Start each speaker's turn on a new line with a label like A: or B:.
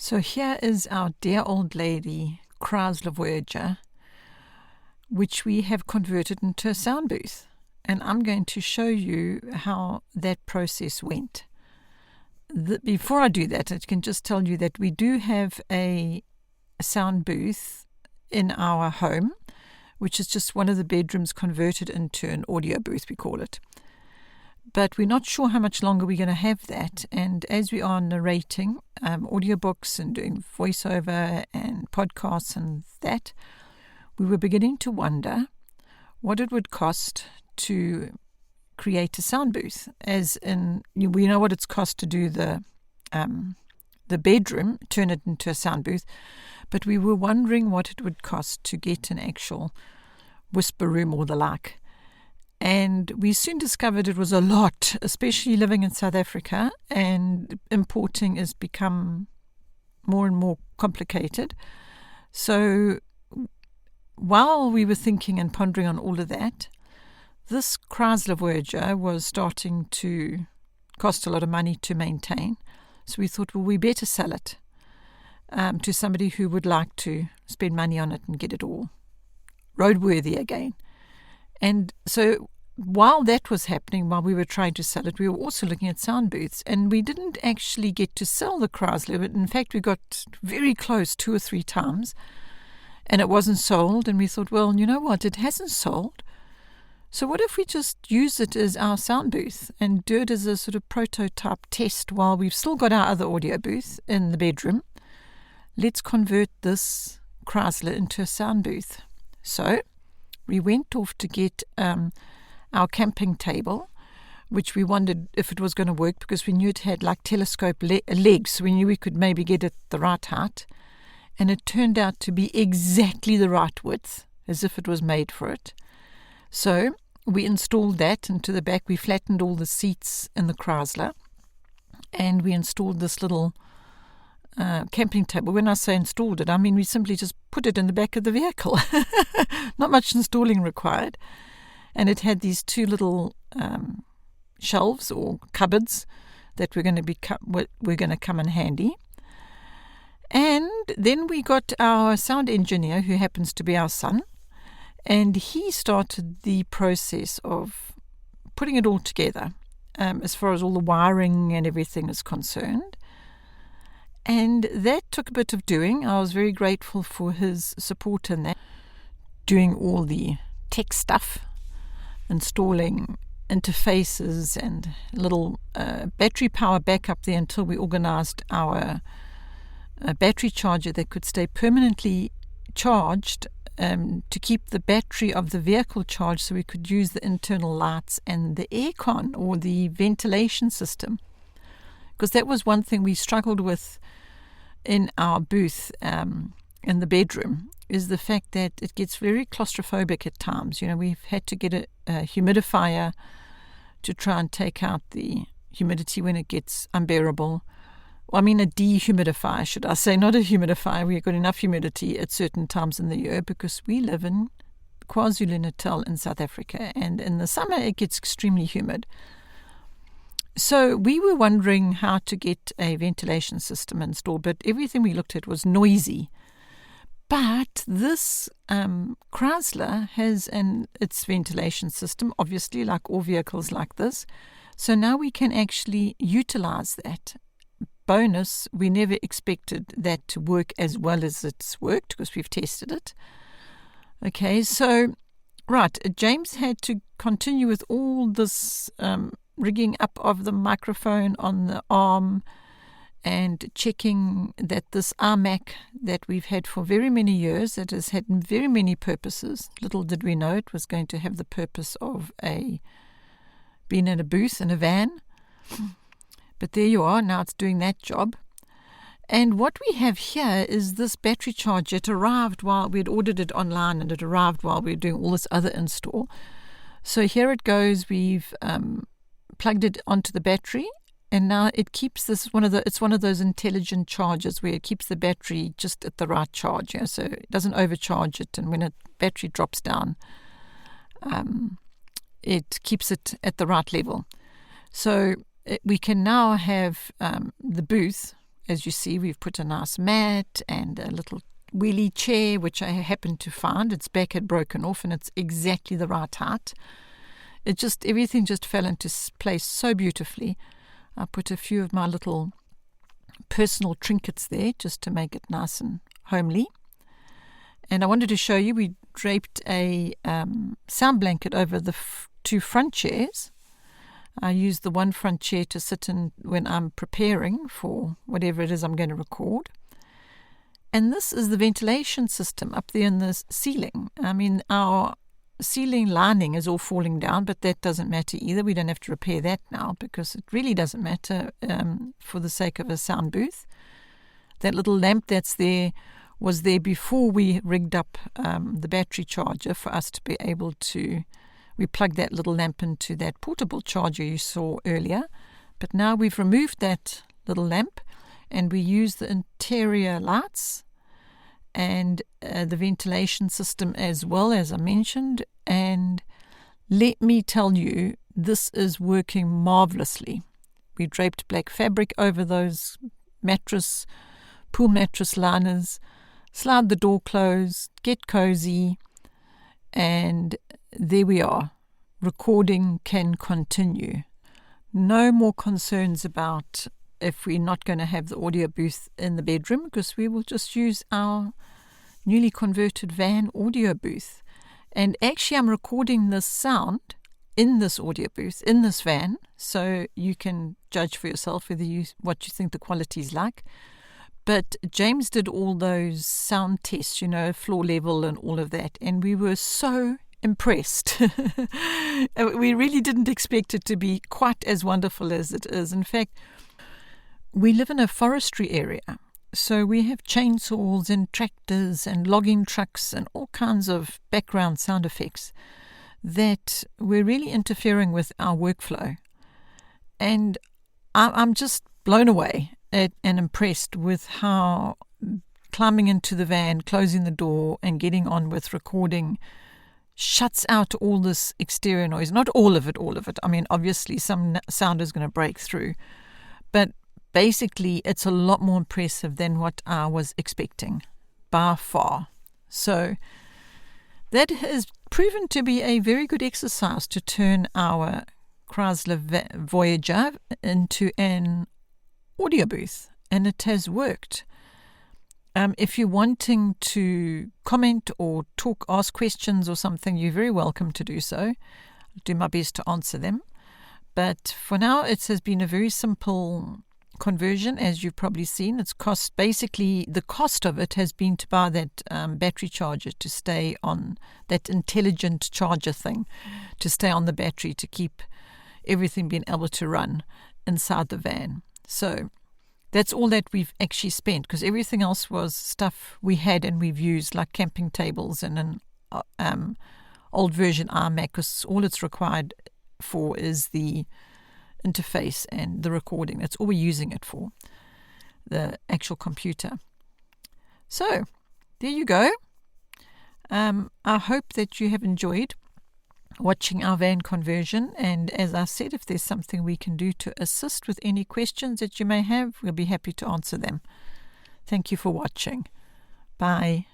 A: So here is our dear old lady Chrysler Voyager, which we have converted into a sound booth. And I'm going to show you how that process went. Before I do that, I can just tell you that we do have a sound booth in our home, which is just one of the bedrooms converted into an audio booth, we call it. But we're not sure how much longer we're going to have that. And as we are narrating audiobooks and doing voiceover and podcasts and that, we were beginning to wonder what it would cost to create a sound booth. As in, we know what it's cost to do the bedroom, turn it into a sound booth, but we were wondering what it would cost to get an actual whisper room or the like. And we soon discovered it was a lot, especially living in South Africa, and importing has become more and more complicated. So while we were thinking and pondering on all of that, this Chrysler Voyager was starting to cost a lot of money to maintain. So we thought, well, we better sell it to somebody who would like to spend money on it and get it all roadworthy again. And so while that was happening, while we were trying to sell it, we were also looking at sound booths. And we didn't actually get to sell the Chrysler, but in fact we got very close 2 or 3 times and it wasn't sold. And we thought, well, you know what, it hasn't sold. So what if we just use it as our sound booth and do it as a sort of prototype test while we've still got our other audio booth in the bedroom? Let's convert this Chrysler into a sound booth. So we went off to get our camping table, which we wondered if it was going to work because we knew it had like telescope legs. So we knew we could maybe get it the right height. And it turned out to be exactly the right width, as if it was made for it. So we installed that into the back. We flattened all the seats in the Chrysler. And we installed this little camping table. When I say installed it, I mean we simply just put it in the back of the vehicle. Not much installing required. And it had these 2 little shelves or cupboards that were going to come in handy. And then we got our sound engineer, who happens to be our son, and he started the process of putting it all together as far as all the wiring and everything is concerned. And that took a bit of doing. I was very grateful for his support in that, doing all the tech stuff, installing interfaces and little battery power backup there until we organized our battery charger that could stay permanently charged to keep the battery of the vehicle charged so we could use the internal lights and the aircon or the ventilation system. Because that was one thing we struggled with in our booth in the bedroom, is the fact that it gets very claustrophobic at times. You know, we've had to get a humidifier to try and take out the humidity when it gets unbearable. I mean a dehumidifier, should I say, not a humidifier. We've got enough humidity at certain times in the year because we live in KwaZulu-Natal in South Africa, and in the summer it gets extremely humid. So we were wondering how to get a ventilation system installed, but everything we looked at was noisy. But this Chrysler has its ventilation system, obviously, like all vehicles like this. So now we can actually utilize that. Bonus, we never expected that to work as well as it's worked because we've tested it. Okay, so, right, James had to continue with all this rigging up of the microphone on the arm and checking that this iMac that we've had for very many years, that has had very many purposes. Little did we know it was going to have the purpose of being in a booth in a van. But there you are, now it's doing that job. And what we have here is this battery charger. It arrived while we had ordered it online, and it arrived while we were doing all this other install. So here it goes. We've plugged it onto the battery, and now it keeps this it's one of those intelligent chargers where it keeps the battery just at the right charge, so it doesn't overcharge it, and when a battery drops down, it keeps it at the right level. So we can now have the booth as you see, we've put a nice mat and a little wheelie chair, which I happened to find. Its back had broken off and it's exactly the right height. Everything just fell into place so beautifully. I put a few of my little personal trinkets there just to make it nice and homely. And I wanted to show you, we draped a sound blanket over the two front chairs. I use the one front chair to sit in when I'm preparing for whatever it is I'm going to record. And this is the ventilation system up there in the ceiling. I mean, our ceiling lining is all falling down, but that doesn't matter either. We don't have to repair that now because it really doesn't matter for the sake of a sound booth. That little lamp that's there was there before we rigged up the battery charger for us to be able to. We plugged that little lamp into that portable charger you saw earlier, but now we've removed that little lamp and we use the interior lights and the ventilation system as well, as I mentioned. And let me tell you, this is working marvelously. We draped black fabric over those pool mattress liners, slide the door closed, get cozy, and there we are. Recording can continue. No more concerns about if we're not going to have the audio booth in the bedroom, because we will just use our newly converted van audio booth. And actually I'm recording this sound in this audio booth, in this van, so you can judge for yourself what you think the quality is like. But James did all those sound tests, floor level and all of that, and we were so impressed. We really didn't expect it to be quite as wonderful as it is. In fact, we live in a forestry area, so we have chainsaws and tractors and logging trucks and all kinds of background sound effects that were really interfering with our workflow. And I'm just blown away and impressed with how climbing into the van, closing the door and getting on with recording shuts out all this exterior noise. Not all of it. I mean, obviously some sound is going to break through, but basically it's a lot more impressive than what I was expecting by far. So that has proven to be a very good exercise to turn our Chrysler Voyager into an audio booth, and it has worked. If you're wanting to comment or ask questions or something, you're very welcome to do so. I'll do my best to answer them. But for now, it has been a very simple conversion, as you've probably seen. The cost of it has been to buy that battery charger to stay on, that intelligent charger thing, to stay on the battery to keep everything being able to run inside the van. So that's all that we've actually spent, because everything else was stuff we had and we've used, like camping tables and an old version iMac, because all it's required for is the interface and the recording. That's all we're using it for, the actual computer. So there you go. I hope that you have enjoyed watching our van conversion, and as I said, if there's something we can do to assist with any questions that you may have, we'll be happy to answer them. Thank you for watching. Bye.